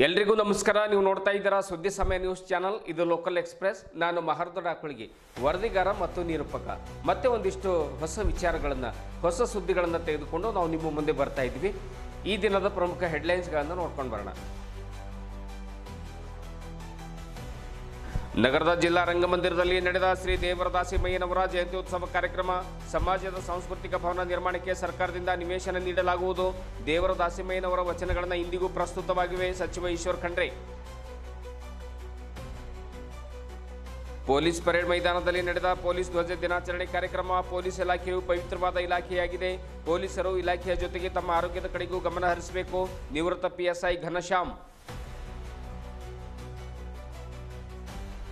ಎಲ್ರಿಗೂ ನಮಸ್ಕಾರ. ನೀವು ನೋಡ್ತಾ ಇದ್ದೀರಾ ಸುದ್ದಿ ಸಮಯ ನ್ಯೂಸ್ ಚಾನಲ್. ಇದು ಲೋಕಲ್ ಎಕ್ಸ್ಪ್ರೆಸ್. ನಾನು ಮಹರ್ದೊಡ್ಡ ಆಕಳಿಗೆ ವರದಿಗಾರ ಮತ್ತು ನಿರೂಪಕ. ಮತ್ತೆ ಒಂದಿಷ್ಟು ಹೊಸ ವಿಚಾರಗಳನ್ನು, ಹೊಸ ಸುದ್ದಿಗಳನ್ನು ತೆಗೆದುಕೊಂಡು ನಾವು ನಿಮ್ಮ ಮುಂದೆ ಬರ್ತಾ ಇದ್ವಿ. ಈ ದಿನದ ಪ್ರಮುಖ ಹೆಡ್ಲೈನ್ಸ್ಗಳನ್ನು ನೋಡ್ಕೊಂಡು ಬರೋಣ. ನಗರದ ಜಿಲ್ಲಾ ರಂಗಮಂದಿರದಲ್ಲಿ ನಡೆದ ಶ್ರೀ ದೇವರದಾಸಿಮಯ್ಯನವರ ಜಯಂತ್ಯೋತ್ಸವ ಕಾರ್ಯಕ್ರಮ. ಸಮಾಜದ ಸಾಂಸ್ಕೃತಿಕ ಭವನ ನಿರ್ಮಾಣಕ್ಕೆ ಸರ್ಕಾರದಿಂದ ನಿವೇಶನ ನೀಡಲಾಗುವುದು. ದೇವರದಾಸಿಮಯ್ಯನವರ ವಚನಗಳನ್ನು ಇಂದಿಗೂ ಪ್ರಸ್ತುತವಾಗಿವೆ. ಸಚಿವ ಈಶ್ವರ್ ಖಂಡ್ರೆ. ಪೊಲೀಸ್ ಪರೇಡ್ ಮೈದಾನದಲ್ಲಿ ನಡೆದ ಪೊಲೀಸ್ ಧ್ವಜ ದಿನಾಚರಣೆ ಕಾರ್ಯಕ್ರಮ. ಪೊಲೀಸ್ ಇಲಾಖೆಯು ಪವಿತ್ರವಾದ ಇಲಾಖೆಯಾಗಿದೆ. ಪೊಲೀಸರು ಇಲಾಖೆಯ ಜೊತೆಗೆ ತಮ್ಮ ಆರೋಗ್ಯದ ಕಡೆಗೂ ಗಮನ ಹರಿಸಬೇಕು. ನಿವೃತ್ತ PSI ಘನಶ್ಯಾಮ್.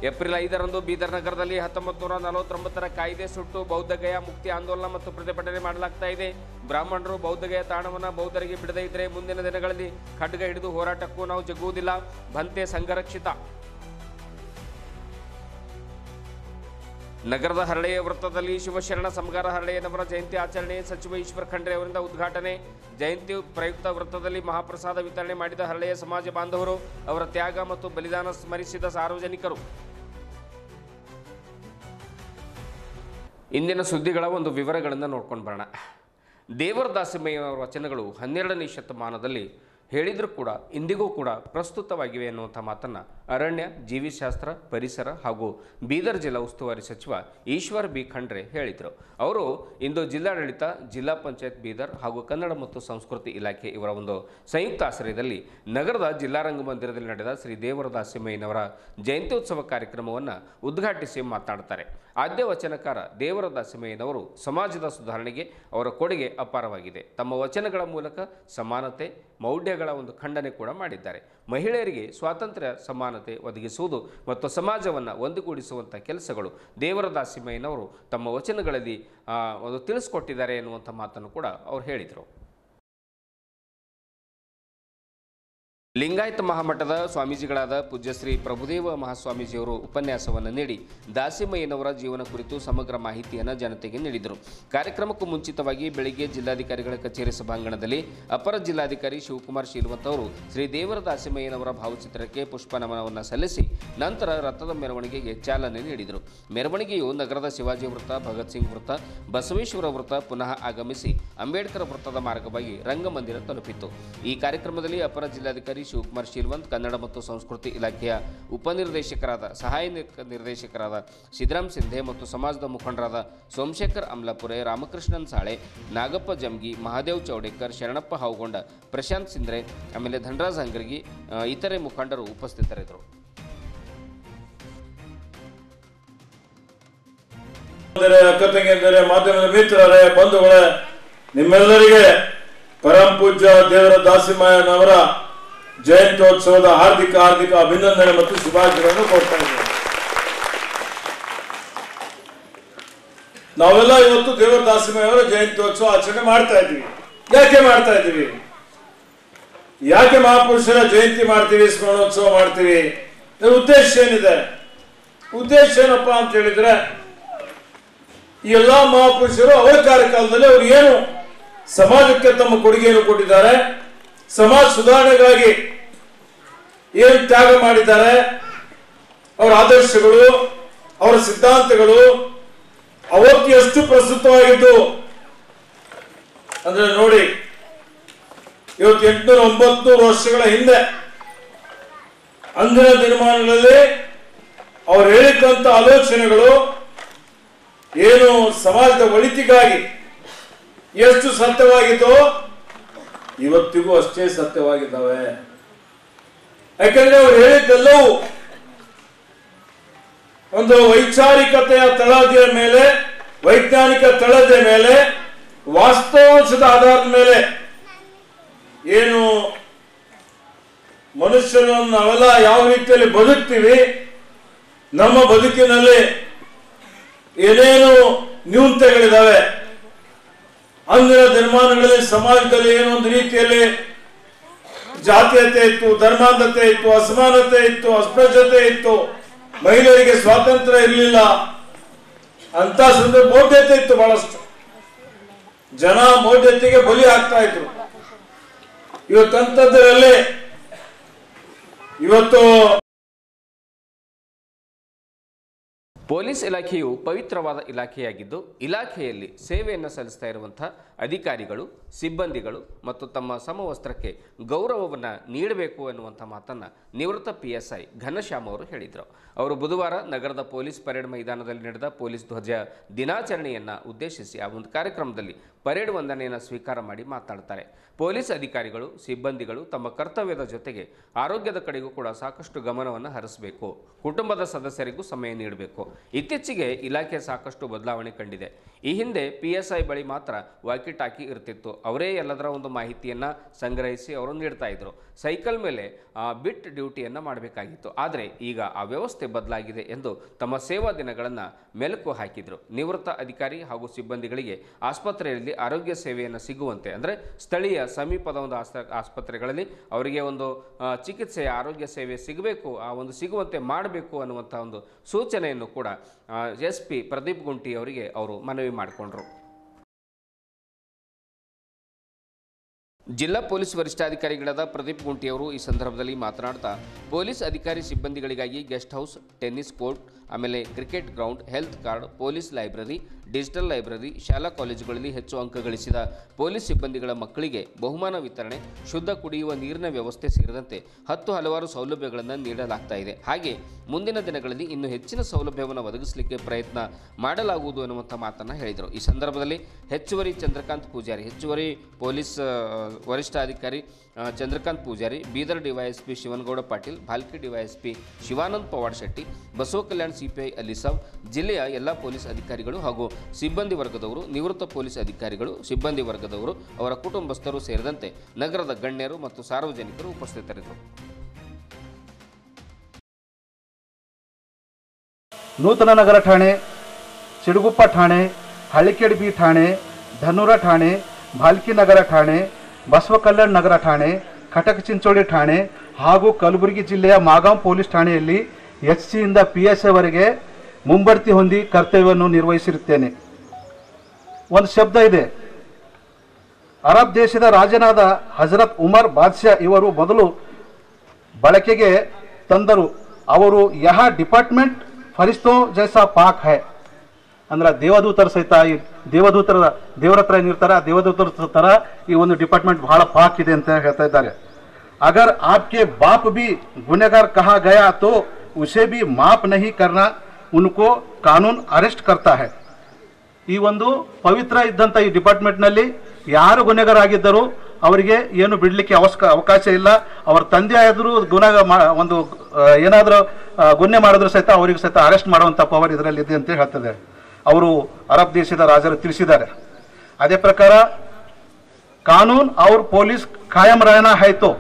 ಏಪ್ರಿಲ್ 5ರಂದು ಬೀದರ್ ನಗರದಲ್ಲಿ 1949ರ ಕಾಯ್ದೆ ಸುಟ್ಟು ಬೌದ್ಧಗಯ ಮುಕ್ತಿ ಆಂದೋಲನ ಮತ್ತು ಪ್ರತಿಭಟನೆ ಮಾಡಲಾಗ್ತಾ ಇದೆ. ಬ್ರಾಹ್ಮಣರು ಬೌದ್ಧಗಯ ತಾಣವನ್ನು ಬೌದ್ಧರಿಗೆ ಬಿಡದೇ ಇದ್ದರೆ ಮುಂದಿನ ದಿನಗಳಲ್ಲಿ ಖಡ್ಗ ಹಿಡಿದು ಹೋರಾಟಕ್ಕೂ ನಾವು ಜಗ್ಗುವುದಿಲ್ಲ. ಭಂತೆ ಸಂಘರಕ್ಷಿತ. ನಗರದ ಹರಳೆಯ ವೃತ್ತದಲ್ಲಿ ಶಿವಶರಣ ಸಮಗಾರ ಹರಳೆಯನವರ ಜಯಂತಿ ಆಚರಣೆ. ಸಚಿವ ಈಶ್ವರ್ ಖಂಡ್ರೆ ಅವರಿಂದ ಉದ್ಘಾಟನೆ. ಜಯಂತಿ ಪ್ರಯುಕ್ತ ವೃತ್ತದಲ್ಲಿ ಮಹಾಪ್ರಸಾದ ವಿತರಣೆ ಮಾಡಿದ ಹರಳೆಯ ಸಮಾಜ ಬಾಂಧವರು, ಅವರ ತ್ಯಾಗ ಮತ್ತು ಬಲಿದಾನ ಸ್ಮರಿಸಿದ ಸಾರ್ವಜನಿಕರು. ಇಂದಿನ ಸುದ್ದಿಗಳ ಒಂದು ವಿವರಗಳನ್ನು ನೋಡ್ಕೊಂಡು ಬರೋಣ. ದೇವರದಾಸಿಮಯ್ಯನವರ ವಚನಗಳು 12ನೇ ಶತಮಾನದಲ್ಲಿ ಹೇಳಿದರೂ ಕೂಡ ಇಂದಿಗೂ ಕೂಡ ಪ್ರಸ್ತುತವಾಗಿವೆ ಎನ್ನುವಂಥ ಮಾತನ್ನು ಅರಣ್ಯ, ಜೀವಿಶಾಸ್ತ್ರ, ಪರಿಸರ ಹಾಗೂ ಬೀದರ್ ಜಿಲ್ಲಾ ಉಸ್ತುವಾರಿ ಸಚಿವ ಈಶ್ವರ್ ಬಿ ಖಂಡ್ರೆ ಹೇಳಿದರು. ಅವರು ಇಂದು ಜಿಲ್ಲಾಡಳಿತ, ಜಿಲ್ಲಾ ಪಂಚಾಯತ್ ಬೀದರ್ ಹಾಗೂ ಕನ್ನಡ ಮತ್ತು ಸಂಸ್ಕೃತಿ ಇಲಾಖೆ ಇವರ ಒಂದು ಸಂಯುಕ್ತ ಆಶ್ರಯದಲ್ಲಿ ನಗರದ ಜಿಲ್ಲಾ ರಂಗಮಂದಿರದಲ್ಲಿ ನಡೆದ ಶ್ರೀ ದೇವರದಾಸಿಮಯ್ಯನವರ ಜಯಂತ್ಯೋತ್ಸವ ಕಾರ್ಯಕ್ರಮವನ್ನು ಉದ್ಘಾಟಿಸಿ ಮಾತನಾಡುತ್ತಾರೆ. ಆದ್ಯ ವಚನಕಾರ ದೇವರದಾಸಿಮಯ್ಯನವರು ಸಮಾಜದ ಸುಧಾರಣೆಗೆ ಅವರ ಕೊಡುಗೆ ಅಪಾರವಾಗಿದೆ. ತಮ್ಮ ವಚನಗಳ ಮೂಲಕ ಸಮಾನತೆ, ಮೌಢ್ಯಗಳ ಒಂದು ಖಂಡನೆ ಕೂಡ ಮಾಡಿದ್ದಾರೆ. ಮಹಿಳೆಯರಿಗೆ ಸ್ವಾತಂತ್ರ್ಯ, ಸಮಾನತೆ ಒದಗಿಸುವುದು ಮತ್ತು ಸಮಾಜವನ್ನು ಒಂದುಗೂಡಿಸುವಂಥ ಕೆಲಸಗಳು ದೇವರದಾಸಿಮಯ್ಯನವರು ತಮ್ಮ ವಚನಗಳಲ್ಲಿ ಒಂದು ತಿಳಿಸ್ಕೊಟ್ಟಿದ್ದಾರೆ ಎನ್ನುವಂಥ ಮಾತನ್ನು ಕೂಡ ಅವರು ಹೇಳಿದರು. ಲಿಂಗಾಯತ ಮಹಾಮಠದ ಸ್ವಾಮೀಜಿಗಳಾದ ಪೂಜ್ಯಶ್ರೀ ಪ್ರಭುದೇವ ಮಹಾಸ್ವಾಮೀಜಿಯವರು ಉಪನ್ಯಾಸವನ್ನು ನೀಡಿ ದಾಸಿಮಯ್ಯನವರ ಜೀವನ ಕುರಿತು ಸಮಗ್ರ ಮಾಹಿತಿಯನ್ನು ಜನತೆಗೆ ನೀಡಿದರು. ಕಾರ್ಯಕ್ರಮಕ್ಕೂ ಮುಂಚಿತವಾಗಿ ಬೆಳಿಗ್ಗೆ ಜಿಲ್ಲಾಧಿಕಾರಿಗಳ ಕಚೇರಿ ಸಭಾಂಗಣದಲ್ಲಿ ಅಪರ ಜಿಲ್ಲಾಧಿಕಾರಿ ಶಿವಕುಮಾರ್ ಶೀಲವಂತ್ ಅವರು ಶ್ರೀ ದೇವರದಾಸಿಮಯ್ಯನವರ ಭಾವಚಿತ್ರಕ್ಕೆ ಪುಷ್ಪ ನಮನವನ್ನು ಸಲ್ಲಿಸಿ ನಂತರ ರಥದ ಮೆರವಣಿಗೆಗೆ ಚಾಲನೆ ನೀಡಿದರು. ಮೆರವಣಿಗೆಯು ನಗರದ ಶಿವಾಜಿ ವೃತ್ತ, ಭಗತ್ ಸಿಂಗ್ ವೃತ್ತ, ಬಸವೇಶ್ವರ ವೃತ್ತ ಪುನಃ ಆಗಮಿಸಿ ಅಂಬೇಡ್ಕರ್ ವೃತ್ತದ ಮಾರ್ಗವಾಗಿ ರಂಗಮಂದಿರ ತಲುಪಿತು. ಈ ಕಾರ್ಯಕ್ರಮದಲ್ಲಿ ಅಪರ ಜಿಲ್ಲಾಧಿಕಾರಿ ಶಿವಕುಮಾರ್ ಶೀಲವಂತ್, ಕನ್ನಡ ಮತ್ತು ಸಂಸ್ಕೃತಿ ಇಲಾಖೆಯ ಉಪನಿರ್ದೇಶಕರಾದ ಸಹಾಯ ನಿರ್ದೇಶಕರಾದ ಸಿದ್ದರಾಮ್ ಸಿಂಧೆ ಮತ್ತು ಸಮಾಜದ ಮುಖಂಡರಾದ ಸೋಮಶೇಖರ್ ಅಮ್ಲಾಪುರೆ, ರಾಮಕೃಷ್ಣನ್ ಸಾಳೆ, ನಾಗಪ್ಪ ಜಮ್ಗಿ, ಮಹಾದೇವ್ ಚೌಡೇಕರ್, ಶರಣಪ್ಪ ಹಾವುಗೊಂಡ, ಪ್ರಶಾಂತ್ ಸಿಂದ್ರೆ, ಆಮೇಲೆ ಧನರಾಜ್ ಹಂಗರ್ಗಿ, ಇತರೆ ಮುಖಂಡರು ಉಪಸ್ಥಿತರಿದ್ದರು. ಅಕ್ಕ ತಂಗಿಯಂದರೆ, ಮಾಧ್ಯಮದ ಮಿತ್ರರೇ, ಬಂಧುಗಳೇ, ನಿಮ್ಮೆಲ್ಲರಿಗೆ ಪರಂ ಪೂಜ್ಯ ದೇವರದಾಸಿಮಯ್ಯನವರ ಜಯಂತ್ಯೋತ್ಸವದ ಹಾರ್ದಿಕ ಅಭಿನಂದನೆ ಮತ್ತು ಶುಭಾಶಯಗಳನ್ನು ಕೊಡ್ತಾ ಇದ್ದೇವೆ. ನಾವೆಲ್ಲ ಇವತ್ತು ದೇವರದಾಸಿಮಯ್ಯನವರ ಜಯಂತ್ಯೋತ್ಸವ ಆಚರಣೆ ಮಾಡ್ತಾ ಇದ್ದೀವಿ. ಯಾಕೆ ಮಾಡ್ತಾ ಇದ್ದೀವಿ? ಯಾಕೆ ಮಹಾಪುರುಷರ ಜಯಂತಿ ಮಾಡ್ತೀವಿ, ಸ್ಮರಣೋತ್ಸವ ಮಾಡ್ತೀವಿ? ಇದರ ಉದ್ದೇಶ ಏನಿದೆ? ಉದ್ದೇಶ ಏನಪ್ಪಾ ಅಂತ ಹೇಳಿದ್ರೆ, ಈ ಎಲ್ಲಾ ಮಹಾಪುರುಷರು ಅವರ ಕಾರ್ಯಕಾಲದಲ್ಲಿ ಅವರು ಏನು ಸಮಾಜಕ್ಕೆ ತಮ್ಮ ಕೊಡುಗೆಯನ್ನು ಕೊಟ್ಟಿದ್ದಾರೆ, ಸಮಾಜ ಸುಧಾರಣೆಗಾಗಿ ಏನು ತ್ಯಾಗ ಮಾಡಿದ್ದಾರೆ, ಅವರ ಆದರ್ಶಗಳು, ಅವರ ಸಿದ್ಧಾಂತಗಳು ಅವತ್ತು ಎಷ್ಟು ಪ್ರಸ್ತುತವಾಗಿದ್ದು ಅಂದ್ರೆ ನೋಡಿ, ಇವತ್ತು 800-900 ವರ್ಷಗಳ ಹಿಂದೆ ಅಂದಿನ ದಿನಮಾನಗಳಲ್ಲಿ ಅವರು ಹೇಳಿದಂತ ಆಲೋಚನೆಗಳು ಏನು ಸಮಾಜದ ಒಳಿತಿಗಾಗಿ ಎಷ್ಟು ಸತ್ಯವಾಗಿದ್ದೋ ಇವತ್ತಿಗೂ ಅಷ್ಟೇ ಸತ್ಯವಾಗಿದ್ದಾವೆ. ಯಾಕಂದ್ರೆ ಅವರು ಹೇಳಿದ್ದೆಲ್ಲವೂ ಒಂದು ವೈಚಾರಿಕತೆಯ ತಳಹದಿಯ ಮೇಲೆ, ವೈಜ್ಞಾನಿಕ ತಳಹದಿಯ ಮೇಲೆ, ವಾಸ್ತವಾಂಶದ ಆಧಾರದ ಮೇಲೆ ಏನು ಮನುಷ್ಯರು ನಾವೆಲ್ಲ ಯಾವ ರೀತಿಯಲ್ಲಿ ಬದುಕ್ತೀವಿ, ನಮ್ಮ ಬದುಕಿನಲ್ಲಿ ಏನೇನು ನ್ಯೂನತೆಗಳಿದ್ದಾವೆ, ಅಂದಿನ ದಿನಮಾನಗಳಲ್ಲಿ ಸಮಾಜದಲ್ಲಿ ಏನೊಂದು ರೀತಿಯಲ್ಲಿ ಜಾತೀಯತೆ ಇತ್ತು, ಧರ್ಮಾಂಧತೆ ಇತ್ತು, ಅಸಮಾನತೆ ಇತ್ತು, ಅಸ್ಪೃಶ್ಯತೆ ಇತ್ತು, ಮಹಿಳೆಯರಿಗೆ ಸ್ವಾತಂತ್ರ್ಯ ಇರಲಿಲ್ಲ ಅಂತ ಸಂದರ್ಭ, ಮೌಢ್ಯತೆ ಇತ್ತು. ಬಹಳಷ್ಟು ಜನ ಮೌಢ್ಯತೆಗೆ ಬಲಿ ಆಗ್ತಾ ಇದ್ರು. ಇವತ್ತಂತದ್ರಲ್ಲಿ ಇವತ್ತು ಪೊಲೀಸ್ ಇಲಾಖೆಯು ಪವಿತ್ರವಾದ ಇಲಾಖೆಯಾಗಿದ್ದು ಇಲಾಖೆಯಲ್ಲಿ ಸೇವೆಯನ್ನು ಸಲ್ಲಿಸ್ತಾ ಇರುವಂತಹ ಅಧಿಕಾರಿಗಳು ಸಿಬ್ಬಂದಿಗಳು ಮತ್ತು ತಮ್ಮ ಸಮವಸ್ತ್ರಕ್ಕೆ ಗೌರವವನ್ನು ನೀಡಬೇಕು ಎನ್ನುವಂಥ ಮಾತನ್ನು ನಿವೃತ್ತ PSI ಘನಶ್ಯಾಮ್ ಅವರು ಹೇಳಿದರು. ಅವರು ಬುಧವಾರ ನಗರದ ಪೊಲೀಸ್ ಪರೇಡ್ ಮೈದಾನದಲ್ಲಿ ನಡೆದ ಪೊಲೀಸ್ ಧ್ವಜ ದಿನಾಚರಣೆಯನ್ನು ಉದ್ದೇಶಿಸಿ ಆ ಒಂದು ಕಾರ್ಯಕ್ರಮದಲ್ಲಿ ಪರೇಡ್ ವಂದನೆಯನ್ನು ಸ್ವೀಕಾರ ಮಾಡಿ ಮಾತನಾಡ್ತಾರೆ. ಪೊಲೀಸ್ ಅಧಿಕಾರಿಗಳು ಸಿಬ್ಬಂದಿಗಳು ತಮ್ಮ ಕರ್ತವ್ಯದ ಜೊತೆಗೆ ಆರೋಗ್ಯದ ಕಡೆಗೂ ಕೂಡ ಸಾಕಷ್ಟು ಗಮನವನ್ನು ಹರಿಸಬೇಕು, ಕುಟುಂಬದ ಸದಸ್ಯರಿಗೂ ಸಮಯ ನೀಡಬೇಕು. ಇತ್ತೀಚೆಗೆ ಇಲಾಖೆ ಸಾಕಷ್ಟು ಬದಲಾವಣೆ ಕಂಡಿದೆ. ಈ ಹಿಂದೆ PSI ಬಳಿ ಮಾತ್ರ ವಾಕಿ ಟಾಕಿ ಇರ್ತಿತ್ತು. ಅವರೇ ಎಲ್ಲದರ ಒಂದು ಮಾಹಿತಿಯನ್ನು ಸಂಗ್ರಹಿಸಿ ಅವರು ನೀಡ್ತಾ ಇದ್ರು. ಸೈಕಲ್ ಮೇಲೆ ಬಿಟ್ ಡ್ಯೂಟಿಯನ್ನು ಮಾಡಬೇಕಾಗಿತ್ತು. ಆದರೆ ಈಗ ಆ ವ್ಯವಸ್ಥೆ ಬದಲಾಗಿದೆ ಎಂದು ತಮ್ಮ ಸೇವಾ ದಿನಗಳನ್ನು ಮೆಲುಕು ಹಾಕಿದರು. ನಿವೃತ್ತ ಅಧಿಕಾರಿ ಹಾಗೂ ಸಿಬ್ಬಂದಿಗಳಿಗೆ ಆಸ್ಪತ್ರೆಯಲ್ಲಿ ಆರೋಗ್ಯ ಸೇವೆಯನ್ನು ಸಿಗುವಂತೆ ಅಂದರೆ ಸ್ಥಳೀಯ ಸಮೀಪದ ಒಂದು ಆಸ್ಪತ್ರೆಗಳಲ್ಲಿ ಅವರಿಗೆ ಒಂದು ಚಿಕಿತ್ಸೆಯ ಆರೋಗ್ಯ ಸೇವೆ ಸಿಗಬೇಕು, ಆ ಒಂದು ಸಿಗುವಂತೆ ಮಾಡಬೇಕು ಅನ್ನುವಂಥ ಒಂದು ಸೂಚನೆಯನ್ನು ಕೂಡ SP ಪ್ರದೀಪ್ ಗುಂಟಿ ಅವರಿಗೆ ಅವರು ಮನವಿ ಮಾಡಿಕೊಂಡರು. ಜಿಲ್ಲಾ ಪೊಲೀಸ್ ವರಿಷ್ಠಾಧಿಕಾರಿಗಳಾದ ಪ್ರದೀಪ್ ಗುಂಟಿ ಅವರು ಈ ಸಂದರ್ಭದಲ್ಲಿ ಮಾತನಾಡ್ತಾ ಪೊಲೀಸ್ ಅಧಿಕಾರಿ ಸಿಬ್ಬಂದಿಗಳಿಗಾಗಿ ಗೆಸ್ಟ್ ಹೌಸ್, ಟೆನ್ನಿಸ್ ಕೋರ್ಟ್, ಆಮೇಲೆ cricket ground, health card, police library, digital library, ಶಾಲಾ ಕಾಲೇಜುಗಳಲ್ಲಿ ಹೆಚ್ಚು ಅಂಕ ಗಳಿಸಿದ ಪೊಲೀಸ್ ಸಿಬ್ಬಂದಿಗಳ ಮಕ್ಕಳಿಗೆ ಬಹುಮಾನ ವಿತರಣೆ, ಶುದ್ಧ ಕುಡಿಯುವ ನೀರಿನ ವ್ಯವಸ್ಥೆ ಸೇರಿದಂತೆ ಹಲವಾರು ಸೌಲಭ್ಯಗಳನ್ನು ನೀಡಲಾಗ್ತಾ ಇದೆ. ಹಾಗೆ ಮುಂದಿನ ದಿನಗಳಲ್ಲಿ ಇನ್ನೂ ಹೆಚ್ಚಿನ ಸೌಲಭ್ಯವನ್ನು ಒದಗಿಸಲಿಕ್ಕೆ ಪ್ರಯತ್ನ ಮಾಡಲಾಗುವುದು ಎನ್ನುವಂಥ ಮಾತನ್ನು ಹೇಳಿದರು. ಈ ಸಂದರ್ಭದಲ್ಲಿ ಹೆಚ್ಚುವರಿ ಚಂದ್ರಕಾಂತ್ ಪೂಜಾರಿ, ಹೆಚ್ಚುವರಿ ಪೊಲೀಸ್ ವರಿಷ್ಠಾಧಿಕಾರಿ Chandrakant Poojary, Bidar DYSP Shivanagouda Patil, Bhalki DYSP Shivanand ಪವಾಡ್ Shetty, Basava Kalyan CPI Alisab, ಜಿಲ್ಲೆಯ ಎಲ್ಲ ಪೊಲೀಸ್ ಅಧಿಕಾರಿಗಳು ಹಾಗೂ ಸಿಬ್ಬಂದಿ ವರ್ಗದವರು, ನಿವೃತ್ತ ಪೊಲೀಸ್ ಅಧಿಕಾರಿಗಳು, ಸಿಬ್ಬಂದಿ ವರ್ಗದವರು, ಅವರ ಕುಟುಂಬಸ್ಥರು ಸೇರಿದಂತೆ ನಗರದ ಗಣ್ಯರು ಮತ್ತು ಸಾರ್ವಜನಿಕರು ಉಪಸ್ಥಿತರಿದ್ದರು. ನೂತನ ನಗರ ಠಾಣೆ, ಸಿಡುಗುಪ್ಪ ಠಾಣೆ, ಹಳ್ಳಿಕೇಡ್ ಬಿ ಠಾಣೆ, ಧನ್ನೂರ ಠಾಣೆ, ಭಾಲ್ಕಿ ನಗರ ಠಾಣೆ, ಬಸವ ಕಲ್ಯಾಣ್ ನಗರ ಠಾಣೆ, ಕಟಕ ಚಿಂಚೋಳಿ ಠಾಣೆ ಹಾಗೂ ಕಲಬುರಗಿ ಜಿಲ್ಲೆಯ ಮಾಗಾಂವ್ ಪೊಲೀಸ್ ಠಾಣೆಯಲ್ಲಿ SC ಇಂದ PSI ವರೆಗೆ ಮುಂಬಡ್ತಿ ಹೊಂದಿ ಕರ್ತವ್ಯವನ್ನು ನಿರ್ವಹಿಸಿರುತ್ತೇನೆ. ಒಂದು ಶಬ್ದ ಇದೆ, ಅರಬ್ ದೇಶದ ರಾಜನಾದ ಹಜರತ್ ಉಮರ್ ಬಾದ್ಶಾ ಇವರು ಮೊದಲು ಬಳಕೆಗೆ ತಂದರು. ಅವರು ಯಹ ಡಿಪಾರ್ಟ್ಮೆಂಟ್ ಫರಿಸ್ತೋ ಜೈಸಾ ಪಾಕ್ ಹೈ ಅಂದ್ರೆ ದೇವದೂತರ ಸಹಿತ ದೇವರ ಹತ್ರ ಏನಿರ್ತಾರೆ, ದೇವದೂತರ ತರ ಈ ಒಂದು ಡಿಪಾರ್ಟ್ಮೆಂಟ್ ಬಹಳ ಪಾಕ್ ಇದೆ ಅಂತ ಹೇಳ್ತಾ ಇದ್ದಾರೆ. ಅಗರ್ ಆಪ್ಕೆ ಬಾಪ್ ಬಿ ಗುನೆಗಾರ್ ಕಹಾ ಗಯಾ ತೋ ಉಸೆ ಬಿ ಮಾಫ್ ನಹಿ ಕರ್ನಾ ಉನ್ಕೋ ಕಾನೂನು ಅರೆಸ್ಟ್ ಕರ್ತಾ ಹೈ. ಈ ಒಂದು ಪವಿತ್ರ ಇದ್ದಂಥ ಈ ಡಿಪಾರ್ಟ್ಮೆಂಟ್ನಲ್ಲಿ ಯಾರು ಗುನೆಗಾರಾಗಿದ್ದರು ಅವರಿಗೆ ಏನು ಬಿಡಲಿಕ್ಕೆ ಅವಕಾಶ ಇಲ್ಲ. ಅವರ ತಂದೆ ಆದರೂ ಒಂದು ಏನಾದರೂ ಗುನ್ನೆ ಮಾಡಿದ್ರು ಸಹಿತ ಅವರಿಗೆ ಸಹಿತ ಅರೆಸ್ಟ್ ಮಾಡುವಂಥ ಪವರ್ ಇದರಲ್ಲಿ ಇದೆ ಅಂತ ಹೇಳ್ತದೆ. ಅವರು ಅರಬ್ ದೇಶದ ರಾಜರು ತಿಳಿಸಿದ್ದಾರೆ. ಅದೇ ಪ್ರಕಾರ ಕಾನೂನು ಅವ್ರ ಪೊಲೀಸ್ ಕಾಯಂ ರಹನಾ ಹೈತೋ,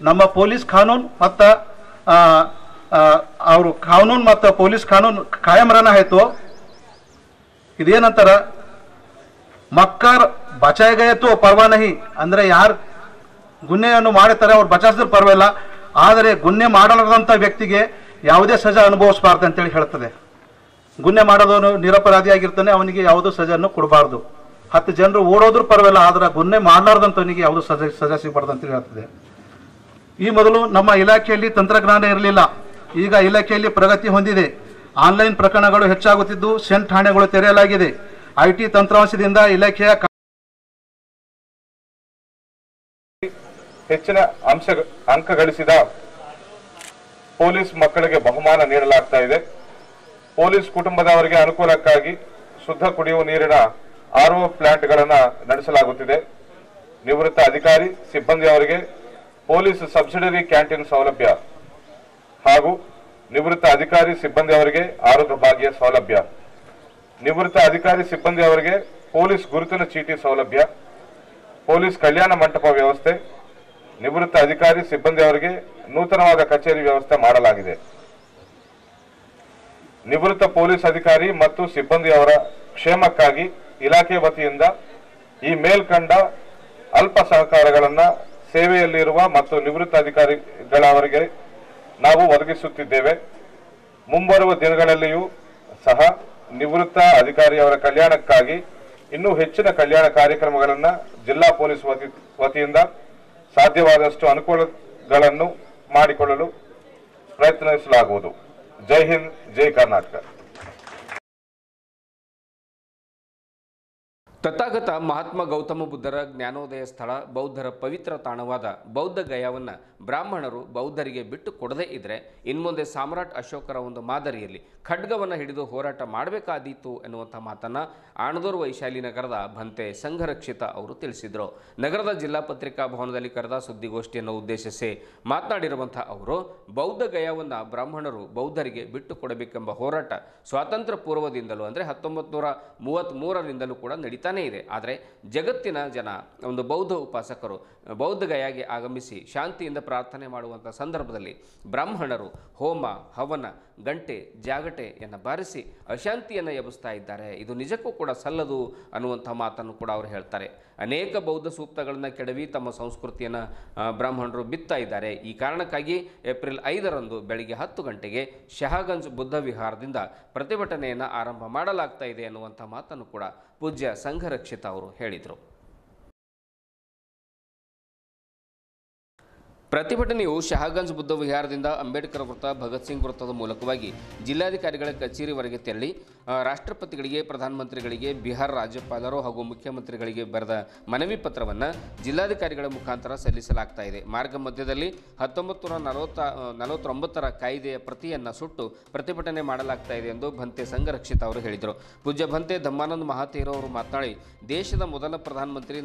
ನಮ್ಮ ಪೊಲೀಸ್ ಕಾನೂನು ಮತ್ತು ಅವರು ಕಾನೂನು ಮತ್ತು ಪೊಲೀಸ್ ಕಾನೂನು ಕಾಯಂ ರಹನಾ ಹೈತೋ. ಇದೇನಂತಾರ, ಮಕ್ಕಾರ್ ಬಚಾಯ್ ಗಯತೋ ಪರ್ವಾ ನಹಿ ಅಂದ್ರೆ ಯಾರು ಗುನ್ನೆಯನ್ನು ಮಾಡುತ್ತಾರೆ ಅವ್ರು ಬಚಾಯಿಸಿದ್ರು ಪರವಾಗಿಲ್ಲ, ಆದರೆ ಗುನ್ನೆ ಮಾಡಲಾರದಂಥ ವ್ಯಕ್ತಿಗೆ ಯಾವುದೇ ಸಜಾ ಅನುಭವಿಸಬಾರ್ದು ಅಂತೇಳಿ ಹೇಳ್ತದೆ. ಗುನ್ನೆ ಮಾಡೋದವನು ನಿರಪರಾಧಿಯಾಗಿರ್ತಾನೆ, ಅವನಿಗೆ ಯಾವುದೂ ಸಜಾವನ್ನು ಕೊಡಬಾರ್ದು. 10 ಜನರು ಓಡೋದ್ರೂ ಪರವಾಗಿಲ್ಲ, ಆದ್ರೆ ಗುನ್ನೆ ಮಾಡಲಾರ್ದಂಥವನಿಗೆ ಯಾವುದೂ ಸಜಾ ಸಿಗಬಾರ್ದು ಅಂತೇಳಿ ಹೇಳ್ತದೆ. ಈ ಮೊದಲು ನಮ್ಮ ಇಲಾಖೆಯಲ್ಲಿ ತಂತ್ರಜ್ಞಾನ ಇರಲಿಲ್ಲ, ಈಗ ಇಲಾಖೆಯಲ್ಲಿ ಪ್ರಗತಿ ಹೊಂದಿದೆ. ಆನ್ಲೈನ್ ಪ್ರಕರಣಗಳು ಹೆಚ್ಚಾಗುತ್ತಿದ್ದು ಸೆಂಟ್ ಠಾಣೆಗಳು ತೆರೆಯಲಾಗಿದೆ. IT ತಂತ್ರಾಂಶದಿಂದ ಇಲಾಖೆಯ ಹೆಚ್ಚಿನ ಅಂಕ ಗಳಿಸಿದ ಪೊಲೀಸ್ ಮಕ್ಕಳಿಗೆ ಬಹುಮಾನ ನೀಡಲಾಗ್ತಾ ಇದೆ. ಪೊಲೀಸ್ ಕುಟುಂಬದವರಿಗೆ ಅನುಕೂಲಕ್ಕಾಗಿ ಶುದ್ಧ ಕುಡಿಯುವ ನೀರಿನ RO ಪ್ಲಾಂಟ್ಗಳನ್ನು ನಡೆಸಲಾಗುತ್ತಿದೆ. ನಿವೃತ್ತ ಅಧಿಕಾರಿ ಸಿಬ್ಬಂದಿಯವರಿಗೆ ಪೊಲೀಸ್ ಸಬ್ಸಿಡರಿ ಕ್ಯಾಂಟೀನ್ ಸೌಲಭ್ಯ ಹಾಗೂ ನಿವೃತ್ತ ಅಧಿಕಾರಿ ಸಿಬ್ಬಂದಿಯವರಿಗೆ ಆರೋಗ್ಯ ಭಾಗ್ಯ ಸೌಲಭ್ಯ, ನಿವೃತ್ತ ಅಧಿಕಾರಿ ಸಿಬ್ಬಂದಿಯವರಿಗೆ ಪೊಲೀಸ್ ಗುರುತಿನ ಚೀಟಿ ಸೌಲಭ್ಯ, ಪೊಲೀಸ್ ಕಲ್ಯಾಣ ಮಂಟಪ ವ್ಯವಸ್ಥೆ, ನಿವೃತ್ತ ಅಧಿಕಾರಿ ಸಿಬ್ಬಂದಿಯವರಿಗೆ ನೂತನವಾದ ಕಚೇರಿ ವ್ಯವಸ್ಥೆ ಮಾಡಲಾಗಿದೆ. ನಿವೃತ್ತ ಪೊಲೀಸ್ ಅಧಿಕಾರಿ ಮತ್ತು ಸಿಬ್ಬಂದಿಯವರ ಕ್ಷೇಮಕ್ಕಾಗಿ ಇಲಾಖೆ ವತಿಯಿಂದ ಈ ಮೇಲ್ಕಂಡ ಅಲ್ಪ ಸಹಕಾರಗಳನ್ನ ಸೇವೆಯಲ್ಲಿರುವ ಮತ್ತು ನಿವೃತ್ತ ಅಧಿಕಾರಿಗಳವರಿಗೆ ನಾವು ಒದಗಿಸುತ್ತಿದ್ದೇವೆ. ಮುಂಬರುವ ದಿನಗಳಲ್ಲಿಯೂ ಸಹ ನಿವೃತ್ತ ಅಧಿಕಾರಿಯವರ ಕಲ್ಯಾಣಕ್ಕಾಗಿ ಇನ್ನೂ ಹೆಚ್ಚಿನ ಕಲ್ಯಾಣ ಕಾರ್ಯಕ್ರಮಗಳನ್ನು ಜಿಲ್ಲಾ ಪೊಲೀಸ್ ವತಿಯಿಂದ ಸಾಧ್ಯವಾದಷ್ಟು ಅನುಕೂಲಗಳನ್ನು ಮಾಡಿಕೊಳ್ಳಲು ಪ್ರಯತ್ನಿಸಲಾಗುವುದು. ಜೈ ಹಿಂದ್, ಜೈ ಕರ್ನಾಟಕ. ತಥಾಗತ ಮಹಾತ್ಮ ಗೌತಮ ಬುದ್ಧರ ಜ್ಞಾನೋದಯ ಸ್ಥಳ, ಬೌದ್ಧರ ಪವಿತ್ರ ತಾಣವಾದ ಬೌದ್ಧ ಗಯಾವನ್ನು ಬ್ರಾಹ್ಮಣರು ಬೌದ್ಧರಿಗೆ ಬಿಟ್ಟು ಕೊಡದೇ ಇದ್ದರೆ ಇನ್ಮುಂದೆ ಸಾಮ್ರಾಟ್ ಅಶೋಕರ ಒಂದು ಮಾದರಿಯಲ್ಲಿ ಖಡ್ಗವನ್ನು ಹಿಡಿದು ಹೋರಾಟ ಮಾಡಬೇಕಾದೀತು ಎನ್ನುವಂಥ ಮಾತನ್ನು ಆಣದೂರು ವೈಶಾಲಿ ನಗರದ ಭಂತೆ ಸಂಘರಕ್ಷಿತ ಅವರು ತಿಳಿಸಿದರು. ನಗರದ ಜಿಲ್ಲಾ ಪತ್ರಿಕಾ ಭವನದಲ್ಲಿ ಕರೆದ ಸುದ್ದಿಗೋಷ್ಠಿಯನ್ನು ಉದ್ದೇಶಿಸಿ ಮಾತನಾಡಿರುವಂಥ ಅವರು, ಬೌದ್ಧ ಗಯಾವನ್ನು ಬ್ರಾಹ್ಮಣರು ಬೌದ್ಧರಿಗೆ ಬಿಟ್ಟು ಕೊಡಬೇಕೆಂಬ ಹೋರಾಟ ಸ್ವಾತಂತ್ರ್ಯ ಪೂರ್ವದಿಂದಲೂ ಅಂದರೆ 1933ರಿಂದಲೂ ಕೂಡ ನಡೀತಾನೆ ಇದೆ. ಆದರೆ ಜಗತ್ತಿನ ಜನ ಒಂದು ಬೌದ್ಧ ಉಪಾಸಕರು ಬೌದ್ಧ ಗಯಾಗೆ ಆಗಮಿಸಿ ಶಾಂತಿಯಿಂದ ಪ್ರಾರ್ಥನೆ ಮಾಡುವಂಥ ಸಂದರ್ಭದಲ್ಲಿ ಬ್ರಾಹ್ಮಣರು ಹೋಮ, ಹವನ, ಗಂಟೆ, ಜಾಗಟೆಯನ್ನು ಬಾರಿಸಿ ಅಶಾಂತಿಯನ್ನು ಎಬ್ಬಿಸ್ತಾ ಇದ್ದಾರೆ. ಇದು ನಿಜಕ್ಕೂ ಕೂಡ ಸಲ್ಲದು ಅನ್ನುವಂಥ ಮಾತನ್ನು ಕೂಡ ಅವರು ಹೇಳ್ತಾರೆ. ಅನೇಕ ಬೌದ್ಧ ಸೂಕ್ತಗಳನ್ನು ಕೆಡವಿ ತಮ್ಮ ಸಂಸ್ಕೃತಿಯನ್ನು ಬ್ರಾಹ್ಮಣರು ಬಿತ್ತಾ ಇದ್ದಾರೆ. ಈ ಕಾರಣಕ್ಕಾಗಿ ಏಪ್ರಿಲ್ 5ರಂದು ಬೆಳಿಗ್ಗೆ 10 ಗಂಟೆಗೆ ಶಹಾಗಂಜ್ ಬುದ್ಧ ವಿಹಾರದಿಂದ ಪ್ರತಿಭಟನೆಯನ್ನು ಆರಂಭ ಮಾಡಲಾಗ್ತಾ ಇದೆ ಅನ್ನುವಂಥ ಮಾತನ್ನು ಕೂಡ ಪೂಜ್ಯ ಸಂಘರಕ್ಷಿತ ಅವರು ಹೇಳಿದರು. ಪ್ರತಿಭಟನೆಯು ಶಹಾಗಂಜ್ ಬುದ್ಧ ವಿಹಾರದಿಂದ ಅಂಬೇಡ್ಕರ್ ವೃತ್ತ, ಭಗತ್ ಸಿಂಗ್ ವೃತ್ತದ ಮೂಲಕವಾಗಿ ಜಿಲ್ಲಾಧಿಕಾರಿಗಳ ಕಚೇರಿವರೆಗೆ ತೆರಳಿ ರಾಷ್ಟ್ರಪತಿಗಳಿಗೆ, ಪ್ರಧಾನಮಂತ್ರಿಗಳಿಗೆ, ಬಿಹಾರ ರಾಜ್ಯಪಾಲರು ಹಾಗೂ ಮುಖ್ಯಮಂತ್ರಿಗಳಿಗೆ ಬರೆದ ಮನವಿ ಪತ್ರವನ್ನು ಜಿಲ್ಲಾಧಿಕಾರಿಗಳ ಮುಖಾಂತರ ಸಲ್ಲಿಸಲಾಗ್ತಾ ಇದೆ. ಮಾರ್ಗ ಮಧ್ಯದಲ್ಲಿ 1949ರ ಕಾಯ್ದೆಯ ಪ್ರತಿಯನ್ನು ಸುಟ್ಟು ಪ್ರತಿಭಟನೆ ಮಾಡಲಾಗ್ತಾ ಇದೆ ಎಂದು ಭಂತೆ ಸಂಘರಕ್ಷಿತ ಅವರು ಹೇಳಿದರು. ಪೂಜ್ಯ ಭಂತೆ ಧಮ್ಮಾನಂದ್ ಮಹಾತೇರೋ ಅವರು ಮಾತನಾಡಿ, ದೇಶದ ಮೊದಲ ಪ್ರಧಾನಮಂತ್ರಿ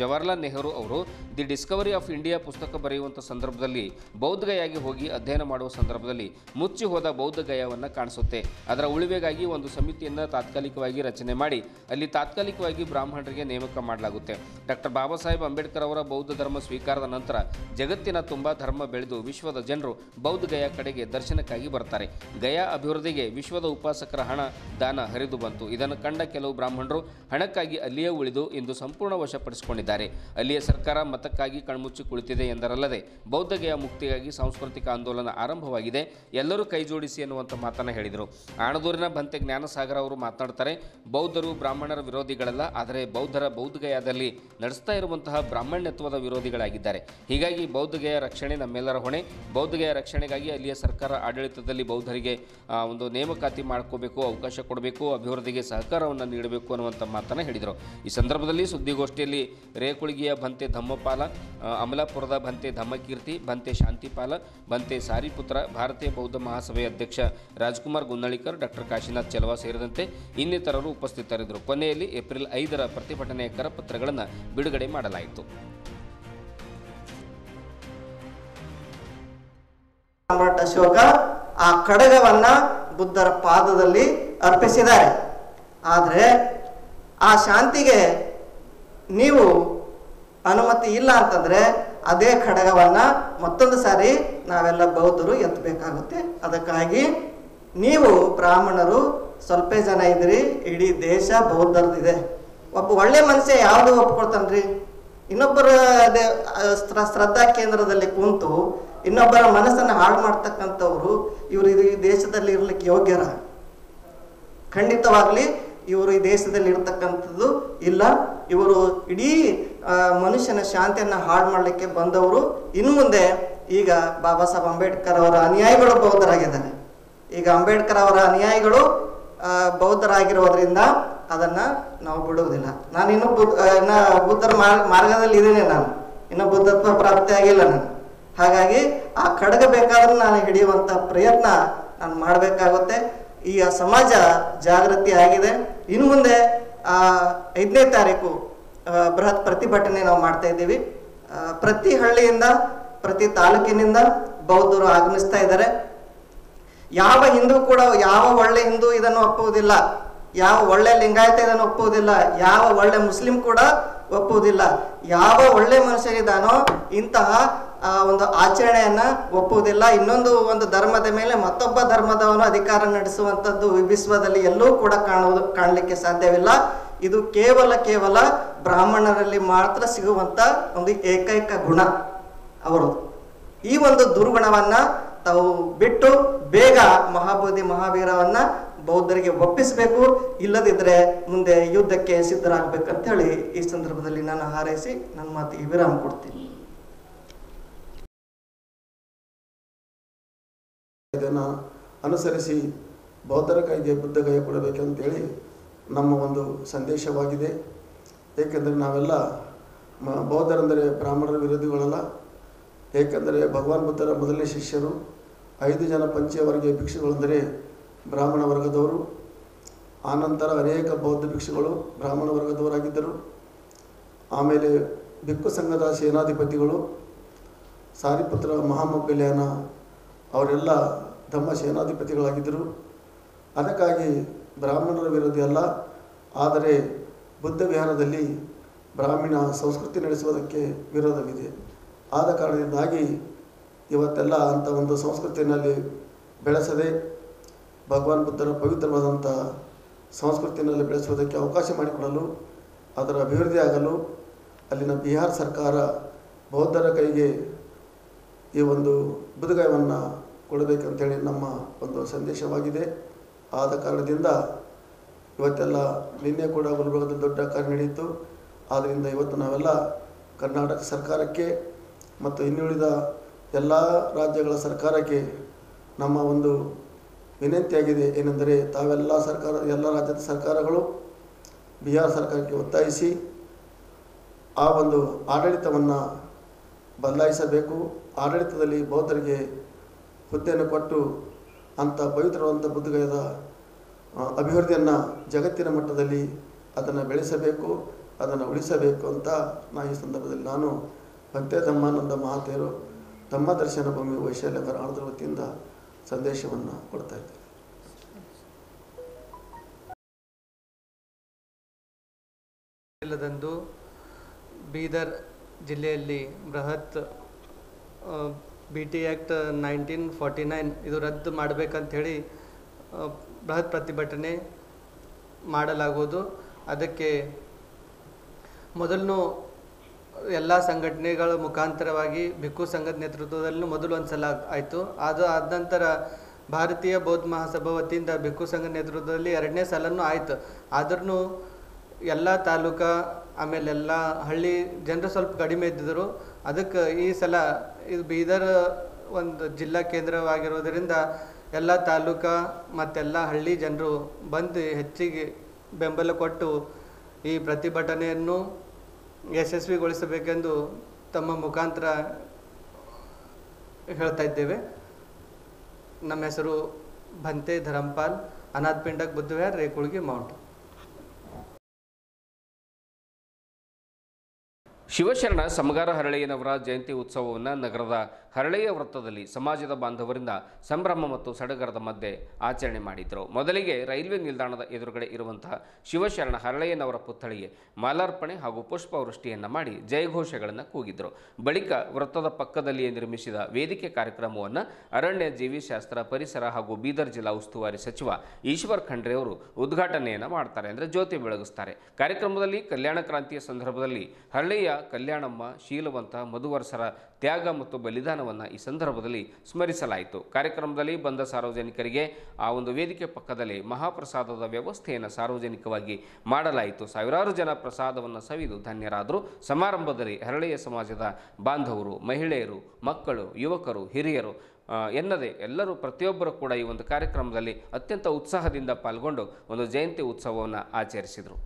ಜವಾಹರ್ಲಾಲ್ ನೆಹರು ಅವರು ದಿ ಡಿಸ್ಕವರಿ ಆಫ್ ಇಂಡಿಯಾ ಪುಸ್ತಕ ಬರೆಯುವಂಥ ಸಂದರ್ಭದಲ್ಲಿ ಬೌದ್ಧ ಗಯಾಗೆ ಹೋಗಿ ಅಧ್ಯಯನ ಮಾಡುವ ಸಂದರ್ಭದಲ್ಲಿ ಮುಚ್ಚಿ ಹೋದ ಬೌದ್ಧ ಗಯಾವನ್ನು ಕಾಣಿಸುತ್ತೆ. ಅದರ ಉಳಿವೆಗಾಗಿ ಒಂದು ಸಮಿತಿಯನ್ನು ತಾತ್ಕಾಲಿಕವಾಗಿ ರಚನೆ ಮಾಡಿ ಅಲ್ಲಿ ತಾತ್ಕಾಲಿಕವಾಗಿ ಬ್ರಾಹ್ಮಣರಿಗೆ ನೇಮಕ ಮಾಡಲಾಗುತ್ತೆ. ಡಾಕ್ಟರ್ ಬಾಬಾ ಸಾಹೇಬ್ ಅಂಬೇಡ್ಕರ್ ಅವರ ಬೌದ್ಧ ಧರ್ಮ ಸ್ವೀಕಾರದ ನಂತರ ಜಗತ್ತಿನ ತುಂಬ ಧರ್ಮ ಬೆಳೆದು ವಿಶ್ವದ ಜನರು ಬೌದ್ಧ ಗಯಾ ಕಡೆಗೆ ದರ್ಶನಕ್ಕಾಗಿ ಬರ್ತಾರೆ. ಗಯಾ ಅಭಿವೃದ್ಧಿಗೆ ವಿಶ್ವದ ಉಪಾಸಕರ ಹಣ, ದಾನ ಹರಿದು ಬಂತು. ಇದನ್ನು ಕಂಡ ಕೆಲವು ಬ್ರಾಹ್ಮಣರು ಹಣಕ್ಕಾಗಿ ಅಲ್ಲಿಯೇ ಉಳಿದು ಇಂದು ಸಂಪೂರ್ಣ ವಶಪಡಿಸಿಕೊಂಡಿದ್ದಾರೆ. ಅಲ್ಲಿಯ ಸರ್ಕಾರ ಮತಕ್ಕಾಗಿ ಕಣ್ಮುಚ್ಚಿ ಕುಳಿತಿದೆ ಎಂದರಲ್ಲದೆ ಬೌದ್ಧ ಗಯಾ ಮುಕ್ತಿಗಾಗಿ ಸಾಂಸ್ಕೃತಿಕ ಆಂದೋಲನ ಆರಂಭವಾಗಿದೆ, ಎಲ್ಲರೂ ಕೈ ಜೋಡಿಸಿ ಎನ್ನುವಂಥ ಮಾತನ್ನು ಹೇಳಿದರು. ಆಣದೂರಿನ ಭಂತೆ ಜ್ಞಾನಸಾಗರ ಅವರು ಮಾತನಾಡ್ತಾರೆ, ಬೌದ್ಧರು ಬ್ರಾಹ್ಮಣರ ವಿರೋಧಿಗಳಲ್ಲ, ಆದರೆ ಬೌದ್ಧರ ಬೌದ್ಧ ಗಯಾದಲ್ಲಿ ನಡೆಸ್ತಾ ಇರುವಂತಹ ಬ್ರಾಹ್ಮಣ್ಯತ್ವದ ವಿರೋಧಿಗಳಾಗಿದ್ದಾರೆ. ಹೀಗಾಗಿ ಬೌದ್ಧ ಗಯಾ ರಕ್ಷಣೆ ನಮ್ಮೆಲ್ಲರ ಹೊಣೆ. ಬೌದ್ಧ ಗಯಾ ರಕ್ಷಣೆಗಾಗಿ ಅಲ್ಲಿಯ ಸರ್ಕಾರ ಆಡಳಿತದಲ್ಲಿ ಬೌದ್ಧರಿಗೆ ಒಂದು ನೇಮಕಾತಿ ಮಾಡ್ಕೋಬೇಕು, ಅವಕಾಶ ಕೊಡಬೇಕು, ಅಭಿವೃದ್ಧಿಗೆ ಸಹಕಾರವನ್ನು ನೀಡಬೇಕು ಅನ್ನುವಂಥ ಮಾತನ್ನು ಹೇಳಿದರು. ಈ ಸಂದರ್ಭದಲ್ಲಿ ಸುದ್ದಿಗೋಷ್ಠಿಯಲ್ಲಿ ರೇಕುಳಿಗೆಯ ಭಂತೆ ಧಮ್ಮಪಾಲ, ಅಮಲಾಪುರದ ಭಂತೆ ಧಮ್ಮಕೀರ್ತಿ, ಭಂತೆ ಶಾಂತಿಪಾಲ, ಭಂತೆ ಸಾರಿಪುತ್ರ, ಭಾರತೀಯ ಬೌದ್ಧ ಮಹಾಸಭೆಯ ಅಧ್ಯಕ್ಷ ರಾಜ್ಕುಮಾರ್ ಗುನ್ನಳಿಕರ್, ಡಾಕ್ಟರ್ ಕಾಶಿನಾಥ್ ಚೆಲವಾ ಸೇರಿದಂತೆ ಇನ್ನಿತರರು ಉಪಸ್ಥಿತರಿದ್ದರು. ಕೊನೆಯಲ್ಲಿ ಏಪ್ರಿಲ್ 5ರ ಪ್ರತಿಭಟನೆಯ ಕರಪತ್ರಗಳನ್ನು ಬಿಡುಗಡೆ ಮಾಡಲಾಯಿತು. ಸಾಮ್ರಾಟ್ ಅಶೋಕ ಆ ಖಡ್ಗವನ್ನ ಬುದ್ಧರ ಪಾದದಲ್ಲಿ ಅರ್ಪಿಸಿದ್ದಾರೆ. ಆದರೆ ಆ ಶಾಂತಿಗೆ ನೀವು ಅನುಮತಿ ಇಲ್ಲ ಅಂತಂದ್ರೆ ಅದೇ ಖಡ್ಗವನ್ನ ಮತ್ತೊಂದು ಸಾರಿ ನಾವೆಲ್ಲ ಬೌದ್ಧರು ಎತ್ತಬೇಕಾಗುತ್ತೆ. ಅದಕ್ಕಾಗಿ ನೀವು ಬ್ರಾಹ್ಮಣರು ಸ್ವಲ್ಪ ಜನ ಇದ್ರಿ, ಇಡೀ ದೇಶ ಬೌದ್ಧರದಿದೆ. ಒಬ್ಬ ಒಳ್ಳೆ ಮನುಷ್ಯ ಯಾವುದು ಒಪ್ಕೊಳ್ತಾನ್ರಿ? ಇನ್ನೊಬ್ಬರ ಶ್ರದ್ಧಾ ಕೇಂದ್ರದಲ್ಲಿ ಕುಂತು ಇನ್ನೊಬ್ಬರ ಮನಸ್ಸನ್ನು ಹಾಳು ಮಾಡ್ತಕ್ಕಂಥವ್ರು ಇವರು ಈ ದೇಶದಲ್ಲಿ ಇರ್ಲಿಕ್ಕೆ ಯೋಗ್ಯರ? ಖಂಡಿತವಾಗ್ಲಿ ಇವರು ಈ ದೇಶದಲ್ಲಿ ಇರ್ತಕ್ಕಂಥದ್ದು ಇಲ್ಲ. ಇವರು ಇಡೀ ಮನುಷ್ಯನ ಶಾಂತಿಯನ್ನು ಹಾಳು ಮಾಡಲಿಕ್ಕೆ ಬಂದವರು. ಇನ್ನು ಮುಂದೆ ಈಗ ಬಾಬಾ ಸಾಹೇಬ್ ಅಂಬೇಡ್ಕರ್ ಅವರ ಅನುಯಾಯಿಗಳು ಬೌದ್ಧರಾಗಿದ್ದಾರೆ. ಈಗ ಅಂಬೇಡ್ಕರ್ ಅವರ ಅನುಯಾಯಿಗಳು ಬೌದ್ಧರಾಗಿರೋದ್ರಿಂದ ಅದನ್ನ ನಾವು ಬಿಡುವುದಿಲ್ಲ. ನಾನು ಇನ್ನು ಬುದ್ಧರ ಮಾರ್ಗದಲ್ಲಿ ಇದ್ದೀನಿ. ನಾನು ಇನ್ನು ಬುದ್ಧತ್ವ ಪ್ರಾಪ್ತಿ ಆಗಿಲ್ಲ ನಾನು. ಹಾಗಾಗಿ ಆ ಖಡ್ಗ ಬೇಕಾದ್ರೂ ನಾನು ಹಿಡಿಯುವಂತ ಪ್ರಯತ್ನ ನಾನು ಮಾಡಬೇಕಾಗುತ್ತೆ. ಈ ಸಮಾಜ ಜಾಗೃತಿ ಆಗಿದೆ. ಇನ್ನು ಮುಂದೆ 5ನೇ ತಾರೀಕು ಬೃಹತ್ ಪ್ರತಿಭಟನೆ ನಾವು ಮಾಡ್ತಾ ಇದ್ದೀವಿ. ಪ್ರತಿ ಹಳ್ಳಿಯಿಂದ, ಪ್ರತಿ ತಾಲೂಕಿನಿಂದ ಬೌದ್ಧರು ಆಗಮಿಸ್ತಾ ಇದ್ದಾರೆ. ಯಾವ ಹಿಂದೂ ಕೂಡ, ಯಾವ ಒಳ್ಳೆ ಹಿಂದೂ ಇದನ್ನು ಒಪ್ಪುವುದಿಲ್ಲ, ಯಾವ ಒಳ್ಳೆ ಲಿಂಗಾಯತ ಇದನ್ನು ಒಪ್ಪುವುದಿಲ್ಲ, ಯಾವ ಒಳ್ಳೆ ಮುಸ್ಲಿಂ ಕೂಡ ಒಪ್ಪುವುದಿಲ್ಲ. ಯಾವ ಒಳ್ಳೆ ಮನುಷ್ಯನಿದಾನೋ ಇಂತಹ ಒಂದು ಆಚರಣೆಯನ್ನ ಒಪ್ಪುವುದಿಲ್ಲ. ಒಂದು ಧರ್ಮದ ಮೇಲೆ ಮತ್ತೊಬ್ಬ ಧರ್ಮದವನು ಅಧಿಕಾರ ನಡೆಸುವಂಥದ್ದು ವಿಶ್ವದಲ್ಲಿ ಎಲ್ಲೂ ಕೂಡ ಕಾಣಲಿಕ್ಕೆ ಸಾಧ್ಯವಿಲ್ಲ. ಇದು ಕೇವಲ ಬ್ರಾಹ್ಮಣರಲ್ಲಿ ಮಾತ್ರ ಸಿಗುವಂತ ಒಂದು ಏಕೈಕ ಗುಣ ಅವರು. ಈ ಒಂದು ದುರ್ಗುಣವನ್ನ ತಾವು ಬಿಟ್ಟು ಬೇಗ ಮಹಾಬೋಧಿ ಮಹಾವೀರವನ್ನ ಬೌದ್ಧರಿಗೆ ಒಪ್ಪಿಸಬೇಕು. ಇಲ್ಲದಿದ್ರೆ ಮುಂದೆ ಯುದ್ಧಕ್ಕೆ ಸಿದ್ಧರಾಗಬೇಕಂತ ಹೇಳಿ ಈ ಸಂದರ್ಭದಲ್ಲಿ ನಾನು ಹಾರೈಸಿ ನನ್ನ ಮಾತಿಗೆ ವಿರಾಮ ಕೊಡ್ತೀನಿ. ಇದನ್ನು ಅನುಸರಿಸಿ ಬೌದ್ಧರ ಕೈಗೆ ಬುದ್ಧ ಕೈ ಕೊಡಬೇಕಂತೇಳಿ ನಮ್ಮ ಒಂದು ಸಂದೇಶವಾಗಿದೆ. ಏಕೆಂದರೆ ನಾವೆಲ್ಲ ಬೌದ್ಧರೆಂದರೆ ಬ್ರಾಹ್ಮಣರ ವಿರೋಧಿಗಳಲ್ಲ. ಏಕೆಂದರೆ ಭಗವಾನ್ ಬುದ್ಧರ ಮೊದಲನೇ ಶಿಷ್ಯರು 5 ಜನ ಪಂಚವರ್ಗೀಯ ಭಿಕ್ಷುಗಳೆಂದರೆ ಬ್ರಾಹ್ಮಣ ವರ್ಗದವರು. ಆನಂತರ ಅನೇಕ ಬೌದ್ಧ ಭಿಕ್ಷುಗಳು ಬ್ರಾಹ್ಮಣ ವರ್ಗದವರಾಗಿದ್ದರು. ಆಮೇಲೆ ಭಿಕ್ಕು ಸಂಘದ ಸೇನಾಧಿಪತಿಗಳು ಸಾರಿಪುತ್ರ ಮಹಾಮೌಗ್ಗಲ್ಯಾನ ಅವರೆಲ್ಲ ಧಮ್ಮ ಸೇನಾಧಿಪತಿಗಳಾಗಿದ್ದರು. ಅದಕ್ಕಾಗಿ ಬ್ರಾಹ್ಮಣರ ವಿರೋಧಿ ಅಲ್ಲ, ಆದರೆ ಬುದ್ಧ ವಿಹಾರದಲ್ಲಿ ಬ್ರಾಹ್ಮಣ ಸಂಸ್ಕೃತಿ ನಡೆಸುವುದಕ್ಕೆ ವಿರೋಧವಿದೆ. ಆದ ಕಾರಣದಿಂದಾಗಿ ಇವತ್ತೆಲ್ಲ ಅಂಥ ಒಂದು ಸಂಸ್ಕೃತಿಯಲ್ಲಿ ಬೆಳೆಸದೆ ಭಗವಾನ್ ಬುದ್ಧರ ಪವಿತ್ರವಾದಂಥ ಸಂಸ್ಕೃತಿಯಲ್ಲಿ ಬೆಳೆಸುವುದಕ್ಕೆ ಅವಕಾಶ ಮಾಡಿಕೊಡಲು, ಅದರ ಅಭಿವೃದ್ಧಿ ಆಗಲು ಅಲ್ಲಿನ ಬಿಹಾರ ಸರ್ಕಾರ ಬೌದ್ಧರ ಕೈಗೆ ಈ ಒಂದು ಬುದ್ಧಗಯವನ್ನು ಕೊಡಬೇಕಂತೇಳಿ ನಮ್ಮ ಒಂದು ಸಂದೇಶವಾಗಿದೆ. ಆದ ಕಾರಣದಿಂದ ಇವತ್ತೆಲ್ಲ ನಿನ್ನೆ ಕೂಡ ಗುಲ್ಬರ್ಗದಲ್ಲಿ ದೊಡ್ಡ ಕಾರ್ಯ ನಡೆಯಿತು. ಆದ್ದರಿಂದ ಇವತ್ತು ನಾವೆಲ್ಲ ಕರ್ನಾಟಕ ಸರ್ಕಾರಕ್ಕೆ ಮತ್ತು ಇನ್ನುಳಿದ ಎಲ್ಲ ರಾಜ್ಯಗಳ ಸರ್ಕಾರಕ್ಕೆ ನಮ್ಮ ಒಂದು ವಿನಂತಿಯಾಗಿದೆ. ಏನೆಂದರೆ ತಾವೆಲ್ಲ ಎಲ್ಲ ರಾಜ್ಯದ ಸರ್ಕಾರಗಳು ಬಿಹಾರ ಸರ್ಕಾರಕ್ಕೆ ಒತ್ತಾಯಿಸಿ ಆ ಒಂದು ಆಡಳಿತವನ್ನು ಬದಲಾಯಿಸಬೇಕು. ಆಡಳಿತದಲ್ಲಿ ಬೌದ್ಧರಿಗೆ ಹುದ್ದೆಯನ್ನು ಕೊಟ್ಟು ಅಂಥ ಪವಿತ್ರವಾದಂಥ ಬುದ್ಧಗಯದ ಅಭಿವೃದ್ಧಿಯನ್ನು ಜಗತ್ತಿನ ಮಟ್ಟದಲ್ಲಿ ಅದನ್ನು ಬೆಳೆಸಬೇಕು, ಅದನ್ನು ಉಳಿಸಬೇಕು ಅಂತ ಈ ಸಂದರ್ಭದಲ್ಲಿ ನಾನು ಭಕ್ತ ಧಮ್ಮಾನಂದ ಮಹಾತೇರು ಧಮ್ಮ ದರ್ಶನ ಭೂಮಿ ವೈಶಾಲ್ಯ ಕರ್ನಾಟಕದ ವತಿಯಿಂದ ಸಂದೇಶವನ್ನು ಕೊಡ್ತಾ ಇದ್ದೇನೆ. ಇಲ್ಲದಂದು ಬೀದರ್ ಜಿಲ್ಲೆಯಲ್ಲಿ ಬೃಹತ್ BT ಆ್ಯಕ್ಟ್ 1949 ಇದು ರದ್ದು ಮಾಡಬೇಕಂಥೇಳಿ ಬೃಹತ್ ಪ್ರತಿಭಟನೆ ಮಾಡಲಾಗುವುದು. ಅದಕ್ಕೆ ಮೊದಲು ಎಲ್ಲ ಸಂಘಟನೆಗಳ ಮುಖಾಂತರವಾಗಿ ಭಿಕ್ಕು ಸಂಘದ ನೇತೃತ್ವದಲ್ಲಿ ಮೊದಲು ಒಂದು ಸಲ ಆಯಿತು. ಅದು ಆದ ನಂತರ ಭಾರತೀಯ ಬೌದ್ಧ ಮಹಾಸಭಾ ವತಿಯಿಂದ ಭಿಕ್ಕು ಸಂಘ ನೇತೃತ್ವದಲ್ಲಿ 2ನೇ ಸಲನೂ ಆಯಿತು. ಆದ್ರೂ ಎಲ್ಲ ತಾಲೂಕು ಆಮೇಲೆ ಎಲ್ಲ ಹಳ್ಳಿ ಜನರು ಸ್ವಲ್ಪ ಕಡಿಮೆ ಇದ್ದಿದ್ದರು. ಅದಕ್ಕೆ ಈ ಸಲ ಇದು ಬೀದರ್ ಒಂದು ಜಿಲ್ಲಾ ಕೇಂದ್ರವಾಗಿರೋದರಿಂದ ಎಲ್ಲ ತಾಲೂಕು ಮತ್ತೆಲ್ಲ ಹಳ್ಳಿ ಜನರು ಬಂದು ಹೆಚ್ಚಿಗೆ ಬೆಂಬಲ ಕೊಟ್ಟು ಈ ಪ್ರತಿಭಟನೆಯನ್ನು ಯಶಸ್ವಿಗೊಳಿಸಬೇಕೆಂದು ತಮ್ಮ ಮುಖಾಂತರ ಹೇಳ್ತಾ ಇದ್ದೇವೆ. ನಮ್ಮ ಹೆಸರು ಭಂತೆ ಧರಂಪಾಲ್, ಅನಾಥ್ ಪಿಂಡಕ್ ಬುದ್ಧವಿಹಾರ್, ರೇಕುಳ್ಗಿ, ಮೌಂಟ್. ಶಿವಶರಣ ಸಮಗಾರ ಹರಳೆಯನವರ ಜಯಂತಿ ಉತ್ಸವವನ್ನು ನಗರದ ಹರಳೆಯ ವೃತ್ತದಲ್ಲಿ ಸಮಾಜದ ಬಾಂಧವರಿಂದ ಸಂಭ್ರಮ ಮತ್ತು ಸಡಗರದ ಮಧ್ಯೆ ಆಚರಣೆ ಮಾಡಿದರು. ಮೊದಲಿಗೆ ರೈಲ್ವೆ ನಿಲ್ದಾಣದ ಎದುರುಗಡೆ ಇರುವಂತಹ ಶಿವಶರಣ ಹರಳೆಯನವರ ಪುತ್ಥಳಿಗೆ ಮಾಲಾರ್ಪಣೆ ಹಾಗೂ ಪುಷ್ಪವೃಷ್ಟಿಯನ್ನು ಮಾಡಿ ಜಯಘೋಷಗಳನ್ನು ಕೂಗಿದರು. ಬಳಿಕ ವೃತ್ತದ ಪಕ್ಕದಲ್ಲಿಯೇ ನಿರ್ಮಿಸಿದ ವೇದಿಕೆ ಕಾರ್ಯಕ್ರಮವನ್ನು ಅರಣ್ಯ ಜೀವಿಶಾಸ್ತ್ರ ಪರಿಸರ ಹಾಗೂ ಬೀದರ್ ಜಿಲ್ಲಾ ಉಸ್ತುವಾರಿ ಸಚಿವ ಈಶ್ವರ್ ಖಂಡ್ರೆ ಅವರು ಉದ್ಘಾಟನೆಯನ್ನು ಮಾಡ್ತಾರೆ, ಅಂದರೆ ಜ್ಯೋತಿ ಬೆಳಗಿಸ್ತಾರೆ. ಕಾರ್ಯಕ್ರಮದಲ್ಲಿ ಕಲ್ಯಾಣ ಕ್ರಾಂತಿಯ ಸಂದರ್ಭದಲ್ಲಿ ಹರಳೆಯ ಕಲ್ಯಾಣಮ್ಮ, ಶೀಲವಂತ, ಮಧುವರ್ಸರ ತ್ಯಾಗ ಮತ್ತು ಬಲಿದಾನವನ್ನು ಈ ಸಂದರ್ಭದಲ್ಲಿ ಸ್ಮರಿಸಲಾಯಿತು. ಕಾರ್ಯಕ್ರಮದಲ್ಲಿ ಬಂದ ಸಾರ್ವಜನಿಕರಿಗೆ ಆ ಒಂದು ವೇದಿಕೆ ಪಕ್ಕದಲ್ಲಿ ಮಹಾಪ್ರಸಾದದ ವ್ಯವಸ್ಥೆಯನ್ನು ಸಾರ್ವಜನಿಕವಾಗಿ ಮಾಡಲಾಯಿತು. ಸಾವಿರಾರು ಜನ ಪ್ರಸಾದವನ್ನು ಸವಿದು ಧನ್ಯರಾದರು. ಸಮಾರಂಭದಲ್ಲಿ ಹರಳೆಯ ಸಮಾಜದ ಬಾಂಧವರು, ಮಹಿಳೆಯರು, ಮಕ್ಕಳು, ಯುವಕರು, ಹಿರಿಯರು ಎನ್ನದೇ ಎಲ್ಲರೂ ಪ್ರತಿಯೊಬ್ಬರು ಕೂಡ ಈ ಒಂದು ಕಾರ್ಯಕ್ರಮದಲ್ಲಿ ಅತ್ಯಂತ ಉತ್ಸಾಹದಿಂದ ಪಾಲ್ಗೊಂಡು ಒಂದು ಜಯಂತಿ ಉತ್ಸವವನ್ನು ಆಚರಿಸಿದರು.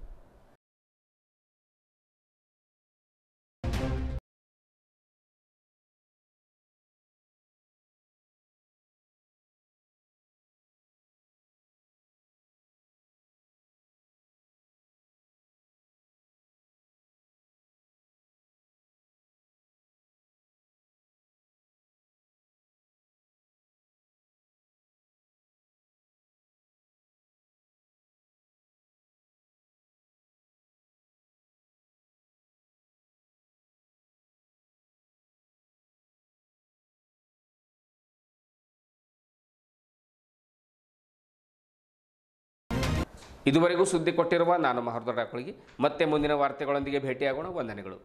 ಇದುವರೆಗೂ ಸುದ್ದಿ ಕೊಟ್ಟಿರುವ ನಾನು ಮಹರ್ದೊಡ್ಡ ಕೊಳಗಿ. ಮತ್ತೆ ಮುಂದಿನ ವಾರ್ತೆಗಳೊಂದಿಗೆ ಭೇಟಿಯಾಗೋಣ. ವಂದನೆಗಳು.